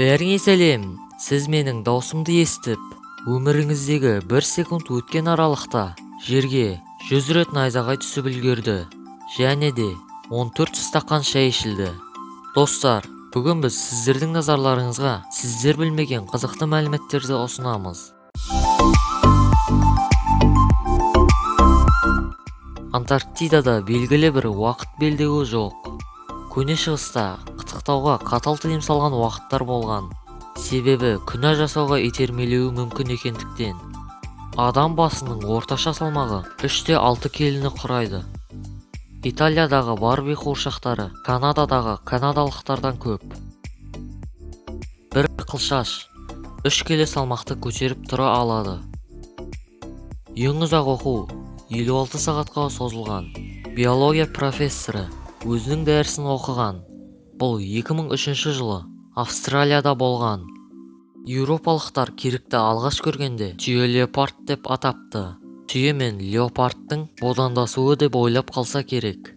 Бәріңе сәлем, сіз менің даусымды естіп, өміріңіздегі 1 секунд өткен аралықта жерге 100 рет найзағай түсіп үлгерді, және де 14 стақан шай ішілді. Достар, бүгін біз сіздердің назарларыңызға сіздер білмеген қызықты мәліметтерді ұсынамыз. Антарктидада белгілі бір уақыт белдеуі жоқ. Көне шығыста қытықтауға қатал тыйым салған уақыттар болған. Себебі күнә жасауға итермелеуі мүмкін екендіктен. Адам басының орташа салмағы 3-6 келіні құрайды. Италиядағы Барби қуыршақтары Канададағы канадалықтардан көп. Бір қылшаш 3 келі салмақты көтеріп тұра алады. Ең ұзақ оқу 56 сағатқа созылған. Биология профессоры өзінің дәрісін оқыған. Бұл 2003 жылы Австралияда болған. Еуропалықтар керікті алғаш көргенде түйе леопард деп атапты. Түйе мен леопардтың бодандасуы деп ойлап қалса керек.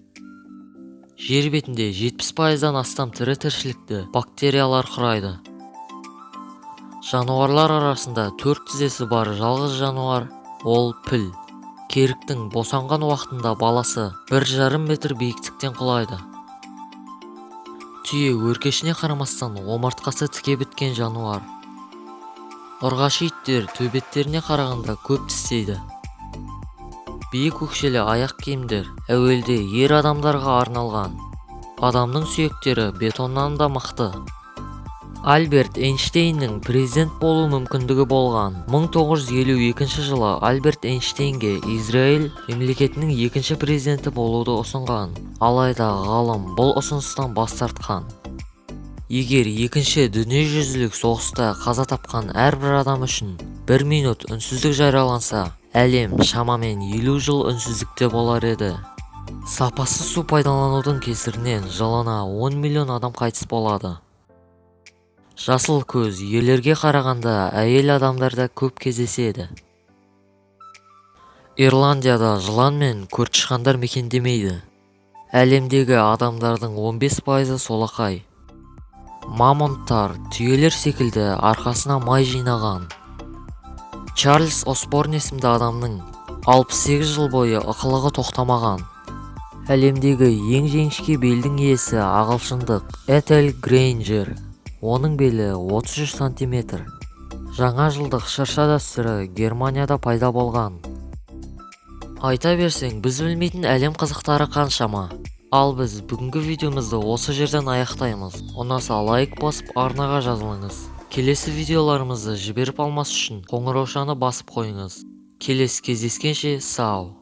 Жер бетінде 70%-дан астам тірі тіршілікті бактериялар құрайды. Жануарлар арасында 4 тізесі бар жалғыз жануар ол піл. Керіктің босанған уақытында баласы 1,5 метр биіктіктен құлайды. Түйе өркешіне қарамастан омыртқасы тіке біткен жануар. Ұрғашы иттер төбеттеріне қарағанда көп тістейді. Биік өкшелі аяқ киімдер әуелде ер адамдарға арналған. Адамның сүйектері бетоннан да мықты. Альберт Эйнштейннің президент болу мүмкіндігі болған. 1952 жылы Альберт Эйнштейнге Израиль мемлекетінің екінші президенті болуды ұсынған. Алайда ғалым бұл ұсыныстан бас тартқан. Егер екінші дүниежүзілік соғыста қаза тапқан әрбір адам үшін 1 минут үнсіздік жарияланса, әлем шамамен 50 жыл үнсіздікте болар еді. Сапасыз су пайдаланудың кесірінен жылына 10 миллион адам қайтыс болады. Жасыл көз ерлерге қарағанда әйел адамдарда көп кездеседі. Ирландияда жылан мен көртышқандар мекендемейді. Әлемдегі адамдардың 15% солақай. Мамонттар түйелер секілді арқасына май жинаған. Чарльз Осборн есімді адамның 68 жыл бойы ықылығы тоқтамаған. Әлемдегі ең жіңішке белдің иесі ағылшындық Этель Грейнджер. Оның белі 33 сантиметр. Жаңа жылдық шырша дәстүрі Германияда пайда болған. Айта берсең, біз білмейтін әлем қызықтары қаншама. Ал біз бүгінгі видеомызды осы жерден аяқтаймыз. Ұнаса лайк басып арнаға жазылыңыз. Келесі видеоларымызды жіберіп алмас үшін қоңыраушаны басып қойыңыз. Келесі кездескенше сау.